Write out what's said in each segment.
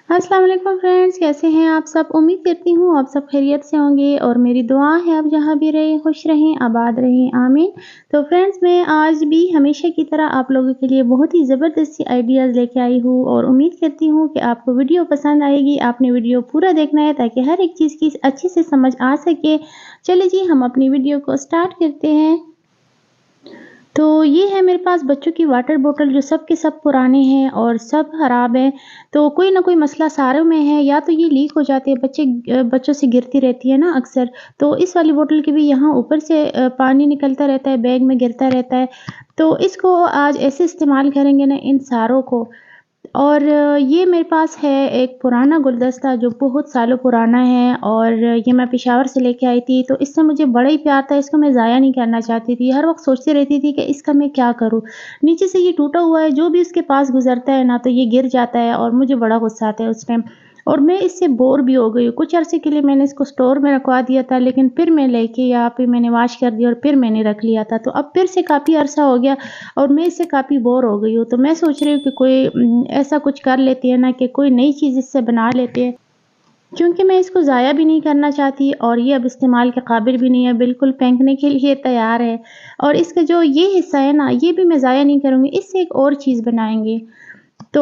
अस्सलाम वालेकुम फ्रेंड्स, कैसे हैं आप सब? उम्मीद करती हूँ आप सब खैरियत से होंगे और मेरी दुआ है आप जहाँ भी रहें खुश रहें, आबाद रहें, आमीन। तो फ्रेंड्स मैं आज भी हमेशा की तरह आप लोगों के लिए बहुत ही ज़बरदस्त सी आइडियाज़ लेके आई हूँ और उम्मीद करती हूँ कि आपको वीडियो पसंद आएगी। आपने वीडियो पूरा देखना है ताकि हर एक चीज़ की अच्छे से समझ आ सके। चलिए जी हम अपनी वीडियो को स्टार्ट करते हैं। तो ये है मेरे पास बच्चों की वाटर बॉटल जो सब के सब पुराने हैं और सब ख़राब हैं। तो कोई ना कोई मसला सारों में है, या तो ये लीक हो जाती है, बच्चों से गिरती रहती है ना अक्सर। तो इस वाली बॉटल की भी यहाँ ऊपर से पानी निकलता रहता है, बैग में गिरता रहता है। तो इसको आज ऐसे इस्तेमाल करेंगे ना इन सारों को। और ये मेरे पास है एक पुराना गुलदस्ता जो बहुत सालों पुराना है और ये मैं पेशावर से लेके आई थी, तो इससे मुझे बड़ा ही प्यार था, इसको मैं ज़ाया नहीं करना चाहती थी। हर वक़्त सोचती रहती थी कि इसका मैं क्या करूँ? नीचे से ये टूटा हुआ है, जो भी उसके पास गुज़रता है ना तो ये गिर जाता है और मुझे बड़ा गुस्सा आता है उस टाइम। और मैं इससे बोर भी हो गई हूँ। कुछ अरसे के लिए मैंने इसको स्टोर में रखवा दिया था, लेकिन फिर मैं लेके यहाँ पे मैंने वॉश कर दिया और फिर मैंने रख लिया था। तो अब फिर से काफ़ी अरसा हो गया और मैं इससे काफ़ी बोर हो गई हूँ। तो मैं सोच रही हूँ कि कोई ऐसा कुछ कर लेती है ना कि कोई नई चीज़ इससे बना लेते हैं। क्योंकि मैं इसको ज़ाया भी नहीं करना चाहती और ये अब इस्तेमाल के काबिल भी नहीं है, बिल्कुल फेंकने के लिए तैयार है। और इसका जो ये हिस्सा है ना, ये भी मैं ज़ाया नहीं करूँगी, इससे एक और चीज़ बनाएँगे। तो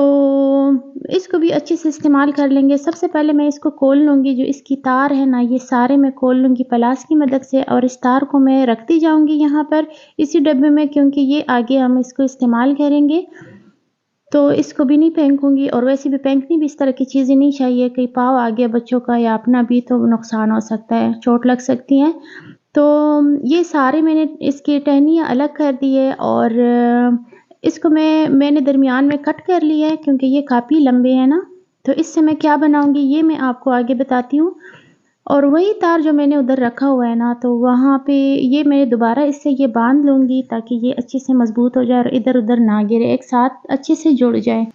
इसको भी अच्छे से इस्तेमाल कर लेंगे। सबसे पहले मैं इसको खोल लूँगी, जो इसकी तार है ना, ये सारे मैं खोल लूँगी प्लास की मदद से और इस तार को मैं रखती जाऊँगी यहाँ पर इसी डब्बे में, क्योंकि ये आगे हम इसको इस्तेमाल करेंगे। तो इसको भी नहीं फेंकूँगी और वैसे भी फेंकनी भी इस तरह की चीज़ें नहीं चाहिए, कहीं पाँव आ गया बच्चों का या अपना भी तो नुकसान हो सकता है, चोट लग सकती है। तो ये सारे मैंने इसकी टहनियाँ अलग कर दी है और इसको मैंने दरमियान में कट कर लिया है क्योंकि ये काफ़ी लंबे हैं ना। तो इससे मैं क्या बनाऊँगी ये मैं आपको आगे बताती हूँ। और वही तार जो मैंने उधर रखा हुआ है ना, तो वहाँ पे ये मैं दोबारा इससे ये बाँध लूँगी ताकि ये अच्छे से मज़बूत हो जाए और इधर-उधर ना गिरे, एक साथ अच्छे से जुड़ जाए।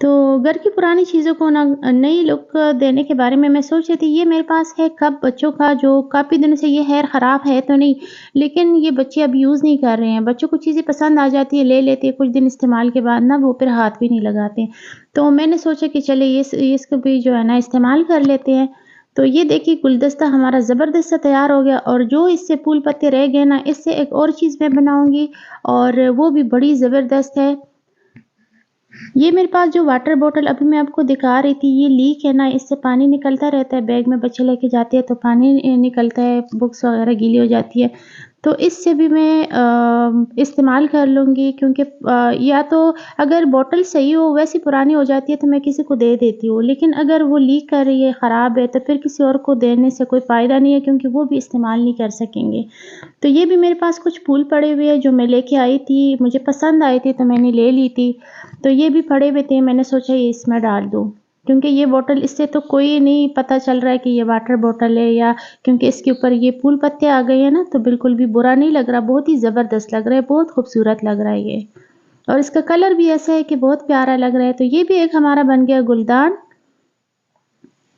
तो घर की पुरानी चीज़ों को ना नई लुक देने के बारे में मैं सोच रही थी। ये मेरे पास है कप बच्चों का जो काफ़ी दिनों से ये है, ख़राब है तो नहीं, लेकिन ये बच्चे अब यूज़ नहीं कर रहे हैं। बच्चों को चीज़ें पसंद आ जाती है, ले लेते हैं, कुछ दिन इस्तेमाल के बाद ना वो फिर हाथ भी नहीं लगाते। तो मैंने सोचा कि चलिए इसको भी जो है ना इस्तेमाल कर लेते हैं। तो ये देखिए गुलदस्ता हमारा ज़बरदस्त सा तैयार हो गया और जो इससे फूल पत्ते रह गए ना, इससे एक और चीज़ मैं बनाऊँगी और वो भी बड़ी ज़बरदस्त है। ये मेरे पास जो वाटर बॉटल अभी मैं आपको दिखा रही थी, ये लीक है ना, इससे पानी निकलता रहता है, बैग में बच्चे लेके जाते हैं तो पानी निकलता है, बुक्स वगैरह गीली हो जाती है। तो इससे भी मैं इस्तेमाल कर लूँगी, क्योंकि या तो अगर बॉटल सही हो, वैसी पुरानी हो जाती है तो मैं किसी को दे देती हूँ, लेकिन अगर वो लीक कर रही है, ख़राब है, तो फिर किसी और को देने से कोई फ़ायदा नहीं है, क्योंकि वो भी इस्तेमाल नहीं कर सकेंगे। तो ये भी मेरे पास कुछ फूल पड़े हुए हैं जो मैं लेके आई थी, मुझे पसंद आए थे तो मैंने ले ली थी। तो ये भी पड़े हुए थे, मैंने सोचा ये इसमें डाल दूँ। क्योंकि ये बॉटल इससे तो कोई नहीं पता चल रहा है कि ये वाटर बॉटल है, या क्योंकि इसके ऊपर ये फूल पत्ते आ गए हैं ना, तो बिल्कुल भी बुरा नहीं लग रहा, बहुत ही ज़बरदस्त लग रहा है, बहुत खूबसूरत लग रहा है ये। और इसका कलर भी ऐसा है कि बहुत प्यारा लग रहा है। तो ये भी एक हमारा बन गया गुलदान।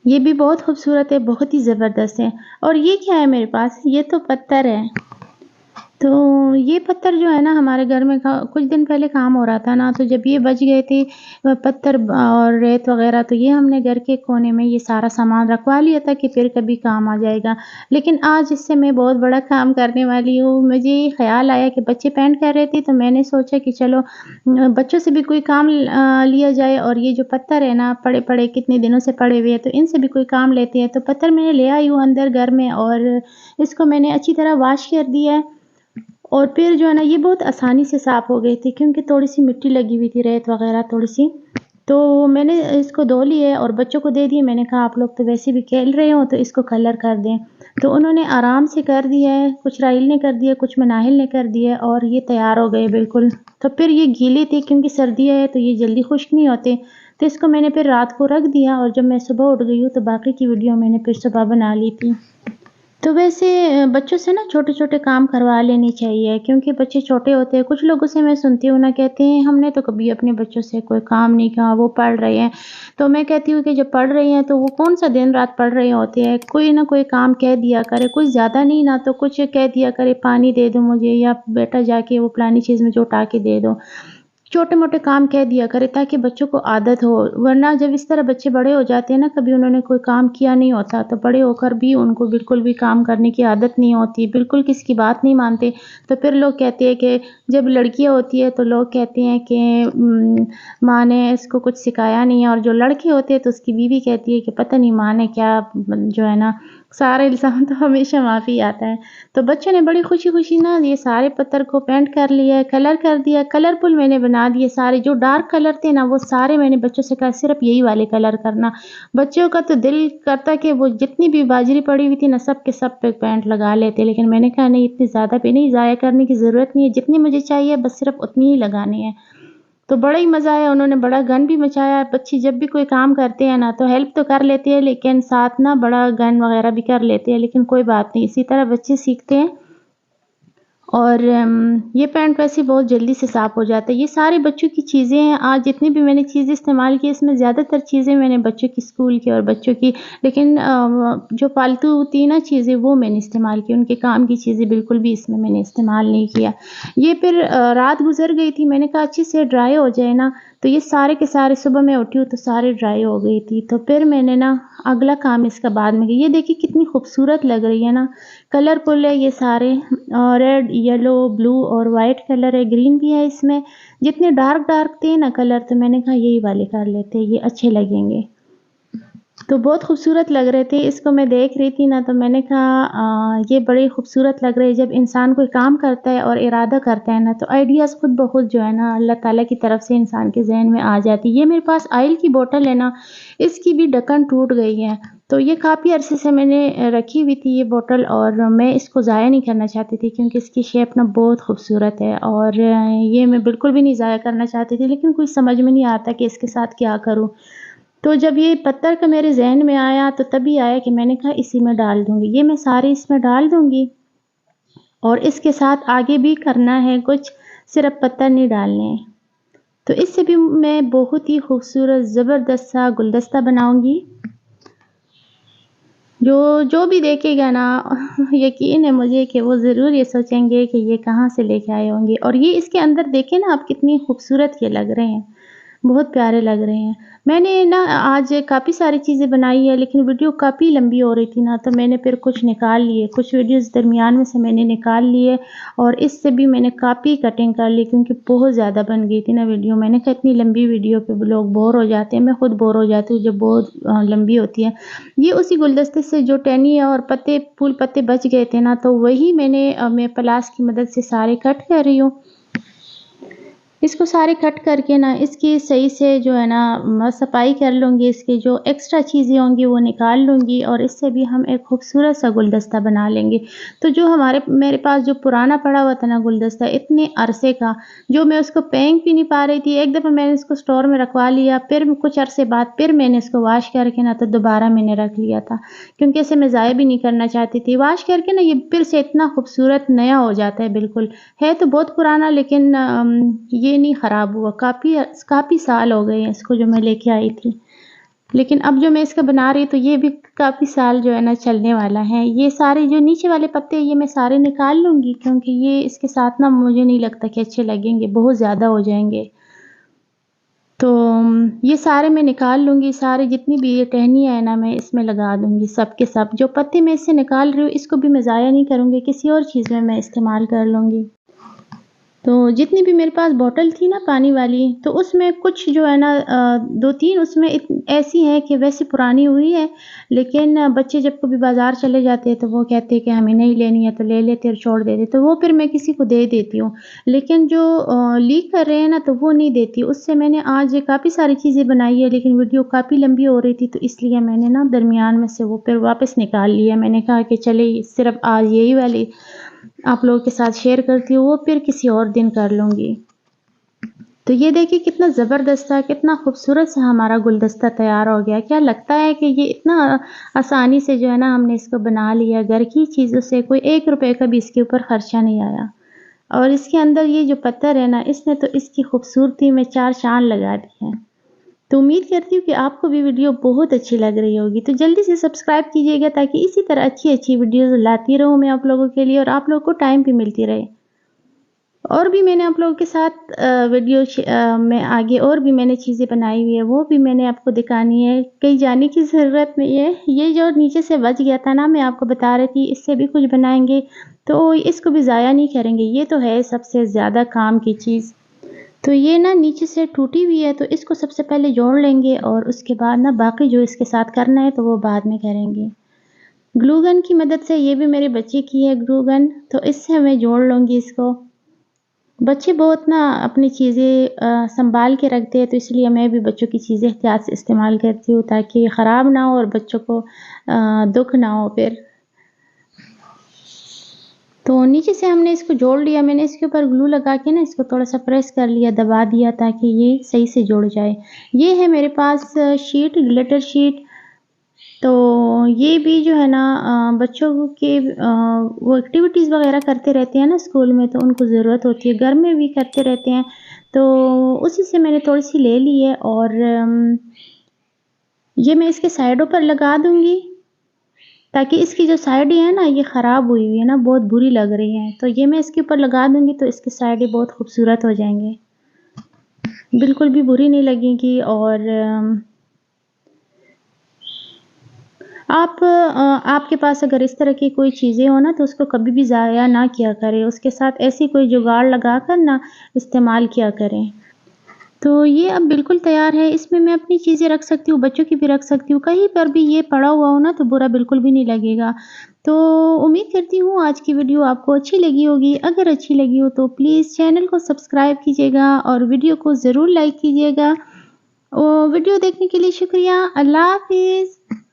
ये भी बहुत खूबसूरत है, बहुत ही ज़बरदस्त है। और ये क्या है मेरे पास? ये तो पत्थर है। तो ये पत्थर जो है ना हमारे घर में कुछ दिन पहले काम हो रहा था ना, तो जब ये बच गए थे पत्थर और रेत वगैरह, तो ये हमने घर के कोने में ये सारा सामान रखवा लिया था कि फिर कभी काम आ जाएगा। लेकिन आज इससे मैं बहुत बड़ा काम करने वाली हूँ। मुझे ये ख़्याल आया कि बच्चे पेंट कर रहे थे तो मैंने सोचा कि चलो बच्चों से भी कोई काम लिया जाए, और ये जो पत्थर है ना पड़े-पड़े कितने दिनों से पड़े हुए हैं, तो इनसे भी कोई काम लेते हैं। तो पत्थर मैंने ले आई हूँ अंदर घर में और इसको मैंने अच्छी तरह वॉश कर दिया है। और फिर जो है ना ये बहुत आसानी से साफ़ हो गई थी, क्योंकि थोड़ी-सी मिट्टी लगी हुई थी, रेत वग़ैरह थोड़ी-सी। तो मैंने इसको धो लिए और बच्चों को दे दिए। मैंने कहा आप लोग तो वैसे भी खेल रहे हो तो इसको कलर कर दें। तो उन्होंने आराम से कर दिया है, कुछ राहिल ने कर दिया, कुछ मनाहिल ने कर दिया और ये तैयार हो गए बिल्कुल। तो फिर ये गीले थे क्योंकि सर्दियाँ है तो ये जल्दी खुश्क नहीं होते। तो इसको मैंने फिर रात को रख दिया और जब मैं सुबह उठ गई हूँ तो बाकी की वीडियो मैंने फिर सुबह बना ली थी। तो वैसे बच्चों से ना छोटे-छोटे काम करवा लेने चाहिए, क्योंकि बच्चे छोटे होते हैं। कुछ लोगों से मैं सुनती हूँ ना, कहते हैं हमने तो कभी अपने बच्चों से कोई काम नहीं कहा, वो पढ़ रहे हैं। तो मैं कहती हूँ कि जब पढ़ रहे हैं तो वो कौन-सा दिन-रात पढ़ रहे होते हैं, कोई ना कोई काम कह दिया करे, कुछ ज़्यादा नहीं ना तो कुछ कह दिया करे, पानी दे दो मुझे, या बेटा जाके वो फलानी चीज़ मुझे उठा के दे दो। छोटे-मोटे काम कह दिया करें ताकि बच्चों को आदत हो, वरना जब इस तरह बच्चे बड़े हो जाते हैं ना, कभी उन्होंने कोई काम किया नहीं होता, तो बड़े होकर भी उनको बिल्कुल भी काम करने की आदत नहीं होती, बिल्कुल किसी की बात नहीं मानते। तो फिर लोग कहते हैं कि जब लड़कियाँ होती है तो लोग कहते हैं कि माँ ने इसको कुछ सिखाया नहीं है, और जो लड़के होते हैं तो उसकी बीवी कहती है कि पता नहीं माँ ने क्या जो है ना, सारा इल्ज़ाम तो हमेशा माँ पे ही आता है। तो बच्चे ने बड़ी खुशी-खुशी ना ये सारे पत्थर को पेंट कर लिया, कलर कर दिया, कलरफुल मैंने बना दिए सारे। जो डार्क कलर थे ना, वो सारे मैंने बच्चों से कहा सिर्फ़ यही वाले कलर करना। बच्चों का तो दिल करता कि वो जितनी भी बाजरी पड़ी हुई थी ना, सब के सब पे पेंट लगा लेते, लेकिन मैंने कहा नहीं, इतनी ज़्यादा पे नहीं, ज़ाया करने की ज़रूरत नहीं है, जितनी मुझे चाहिए बस सिर्फ़ उतनी ही लगानी है। तो बड़ा ही मज़ा आया, उन्होंने बड़ा गन भी मचाया। बच्चे जब भी कोई काम करते हैं ना, तो हेल्प तो कर लेते हैं, लेकिन साथ ना बड़ा गन वग़ैरह भी कर लेते हैं, लेकिन कोई बात नहीं, इसी तरह बच्चे सीखते हैं। और ये पैंट वैसे बहुत जल्दी से साफ़ हो जाता है। ये सारे बच्चों की चीज़ें हैं, आज जितनी भी मैंने चीज़ें इस्तेमाल की, इसमें ज़्यादातर चीज़ें मैंने बच्चों की स्कूल की और बच्चों की, लेकिन जो पालतू थी ना चीज़ें, वो मैंने इस्तेमाल की, उनके काम की चीज़ें बिल्कुल भी इसमें मैंने इस्तेमाल नहीं किया। ये फिर रात गुज़र गई थी, मैंने कहा अच्छे से ड्राई हो जाए ना, तो ये सारे के सारे सुबह मैं उठी हूँ तो सारे ड्राई हो गई थी। तो फिर मैंने ना अगला काम इसका बाद में किया। ये देखिए कितनी खूबसूरत लग रही है ना, कलरफुल है ये सारे, रेड, येलो, ब्लू और वाइट कलर है, ग्रीन भी है इसमें। जितने डार्क-डार्क थे ना कलर, तो मैंने कहा यही वाले कर लेते हैं, ये अच्छे लगेंगे। तो बहुत खूबसूरत लग रहे थे, इसको मैं देख रही थी ना, तो मैंने कहा ये बड़े खूबसूरत लग रहे हैं। जब इंसान कोई काम करता है और इरादा करता है ना, तो आइडियाज़ खुद ब खुद जो है ना अल्लाह ताला की तरफ से इंसान के ज़हन में आ जाती है। ये मेरे पास ऑयल की बोतल है ना, इसकी भी ढक्कन टूट गई है। तो ये काफ़ी अरसे से मैंने रखी हुई थी ये बोतल, और मैं इसको ज़ाया नहीं करना चाहती थी क्योंकि इसकी शेप ना बहुत खूबसूरत है, और ये मैं बिल्कुल भी नहीं ज़ाया करना चाहती थी, लेकिन कुछ समझ में नहीं आता कि इसके साथ क्या करूँ? तो जब ये पत्थर का मेरे ज़हन में आया, तो तभी आया कि मैंने कहा इसी में डाल दूँगी। ये मैं सारे इसमें डाल दूँगी, और इसके साथ आगे भी करना है कुछ, सिर्फ़ पत्थर नहीं डालने हैं। तो इससे भी मैं बहुत ही खूबसूरत ज़बरदस्त सा गुलदस्ता बनाऊँगी। जो जो भी देखेगा ना यकीन है मुझे कि वो ज़रूर ये सोचेंगे कि ये कहाँ से लेके आए होंगे, और ये इसके अंदर देखें ना आप, कितनी खूबसूरत ये लग रहे हैं। बहुत प्यारे लग रहे हैं। मैंने ना आज काफ़ी सारी चीज़ें बनाई है, लेकिन वीडियो काफ़ी लंबी हो रही थी ना, तो मैंने फिर कुछ निकाल लिए, कुछ वीडियोज़ दरमियान में से मैंने निकाल लिए, और इससे भी मैंने काफ़ी कटिंग कर ली क्योंकि बहुत ज़्यादा बन गई थी ना वीडियो। मैंने कहा इतनी लंबी वीडियो पे लोग बोर हो जाते हैं, मैं खुद बोर हो जाती हूँ जब बहुत लंबी होती है। ये उसी गुलदस्ते से जो टहनी और पत्ते, फूल पत्ते बच गए थे ना, तो वही मैं प्लास की मदद से सारे कट कर रही हूँ। इसको सारे कट करके ना इसकी सही से जो है ना सफाई कर लूँगी, इसकी जो एक्स्ट्रा चीज़ें होंगी वो निकाल लूँगी, और इससे भी हम एक खूबसूरत सा गुलदस्ता बना लेंगे। तो जो मेरे पास जो पुराना पड़ा हुआ था ना गुलदस्ता इतने अरसे का, जो मैं उसको फेंक भी नहीं पा रही थी, एक दफ़ा मैंने इसको स्टोर में रखवा लिया, फिर कुछ अरसे बाद फिर मैंने इसको वॉश करके ना तो दोबारा मैंने रख लिया था, क्योंकि इसे मैं ज़ाया भी नहीं करना चाहती थी। वॉश करके ना ये फिर से इतना खूबसूरत नया हो जाता है बिल्कुल। है तो बहुत पुराना, लेकिन ये नहीं ख़राब हुआ, काफ़ी साल हो गए हैं इसको जो मैं लेके आई थी। लेकिन अब जो मैं इसका बना रही हूँ तो ये भी काफ़ी साल जो है ना चलने वाला है। ये सारे जो नीचे वाले पत्ते हैं ये मैं सारे निकाल लूँगी, क्योंकि ये इसके साथ ना मुझे नहीं लगता कि अच्छे लगेंगे, बहुत ज़्यादा हो जाएँगे। तो ये सारे मैं निकाल लूँगी, सारे जितनी भी ये टहनियाँ है ना मैं इसमें लगा दूँगी सब के सब। जो पत्ते मैं इससे निकाल रही हूँ इसको भी मैं ज़ाया नहीं करूँगी, किसी और चीज़ में मैं इस्तेमाल कर लूँगी। तो जितनी भी मेरे पास बॉटल थी ना पानी वाली, तो उसमें कुछ जो है ना 2-3 उसमें ऐसी हैं कि वैसे पुरानी हुई है, लेकिन बच्चे जब कभी बाज़ार चले जाते हैं तो वो कहते हैं कि हमें नहीं लेनी है, तो ले लेते और छोड़ देते, तो वो फिर मैं किसी को दे देती हूँ। लेकिन जो लीक कर रहे हैं ना तो वो नहीं देती। उससे मैंने आज काफ़ी सारी चीज़ें बनाई है, लेकिन वीडियो काफ़ी लंबी हो रही थी, तो इसलिए मैंने ना दरमियान में से वो फिर वापस निकाल लिया। मैंने कहा कि चलिए सिर्फ़ आज यही वाली आप लोगों के साथ शेयर करती हूँ, वो फिर किसी और दिन कर लूँगी। तो ये देखिए कितना ज़बरदस्त था, कितना खूबसूरत सा हमारा गुलदस्ता तैयार हो गया। क्या लगता है कि ये इतना आसानी से जो है ना हमने इसको बना लिया, घर की चीज़ों से कोई ₹1 का भी इसके ऊपर खर्चा नहीं आया। और इसके अंदर ये जो पत्थर है ना, इसने तो इसकी खूबसूरती में 4 चाँद लगा दी हैं। तो उम्मीद करती हूँ कि आपको भी वीडियो बहुत अच्छी लग रही होगी। तो जल्दी से सब्सक्राइब कीजिएगा ताकि इसी तरह अच्छी-अच्छी वीडियोज़ लाती रहूँ मैं आप लोगों के लिए, और आप लोगों को टाइम भी मिलती रहे। और भी मैंने आप लोगों के साथ वीडियो में आगे और भी मैंने चीज़ें बनाई हुई है, वो भी मैंने आपको दिखानी है, कहीं जाने की ज़रूरत नहीं है। ये जो नीचे से बच गया था ना, मैं आपको बता रही थी, इससे भी कुछ बनाएँगे, तो इसको भी ज़ाया नहीं करेंगे। ये तो है सबसे ज़्यादा काम की चीज़। तो ये ना नीचे से टूटी हुई है, तो इसको सबसे पहले जोड़ लेंगे और उसके बाद ना बाकी जो इसके साथ करना है, तो वो बाद में करेंगे। ग्लू गन की मदद से, ये भी मेरे बच्चे की है ग्लू गन, तो इससे मैं जोड़ लूँगी इसको। बच्चे बहुत ना अपनी चीज़ें सँभाल के रखते हैं, तो इसलिए मैं भी बच्चों की चीज़ें एहतियात से इस्तेमाल करती हूँ ताकि ख़राब ना हो और बच्चों को दुःख ना हो फिर। तो नीचे से हमने इसको जोड़ लिया, मैंने इसके ऊपर ग्लू लगा के ना इसको थोड़ा-सा प्रेस कर लिया, दबा दिया ताकि ये सही से जुड़ जाए। ये है मेरे पास शीट, ग्लिटर शीट। तो ये भी जो है ना बच्चों के वो एक्टिविटीज़ वग़ैरह करते रहते हैं ना स्कूल में, तो उनको ज़रूरत होती है, घर में भी करते रहते हैं, तो उसी से मैंने थोड़ी-सी ले ली है और ये मैं इसके साइडों पर लगा दूँगी, ताकि इसकी जो साइडें हैं ना, ये ख़राब हुई हुई है ना, बहुत बुरी लग रही हैं, तो ये मैं इसके ऊपर लगा दूँगी, तो इसकी साइडें बहुत खूबसूरत हो जाएँगी। बिल्कुल भी बुरी नहीं लगेंगी और आपके पास अगर इस तरह की कोई चीज़ें हो ना, तो उसको कभी भी ज़ाया ना किया करें, उसके साथ ऐसी कोई जुगाड़ लगाकर ना इस्तेमाल किया करें। तो ये अब बिल्कुल तैयार है, इसमें मैं अपनी चीज़ें रख सकती हूँ, बच्चों की भी रख सकती हूँ, कहीं पर भी ये पड़ा हुआ हो ना, तो बुरा बिल्कुल भी नहीं लगेगा। तो उम्मीद करती हूँ आज की वीडियो आपको अच्छी लगी होगी, अगर अच्छी लगी हो तो प्लीज़ चैनल को सब्सक्राइब कीजिएगा और वीडियो को ज़रूर लाइक कीजिएगा। वीडियो देखने के लिए शुक्रिया, अल्लाह हाफ़िज़।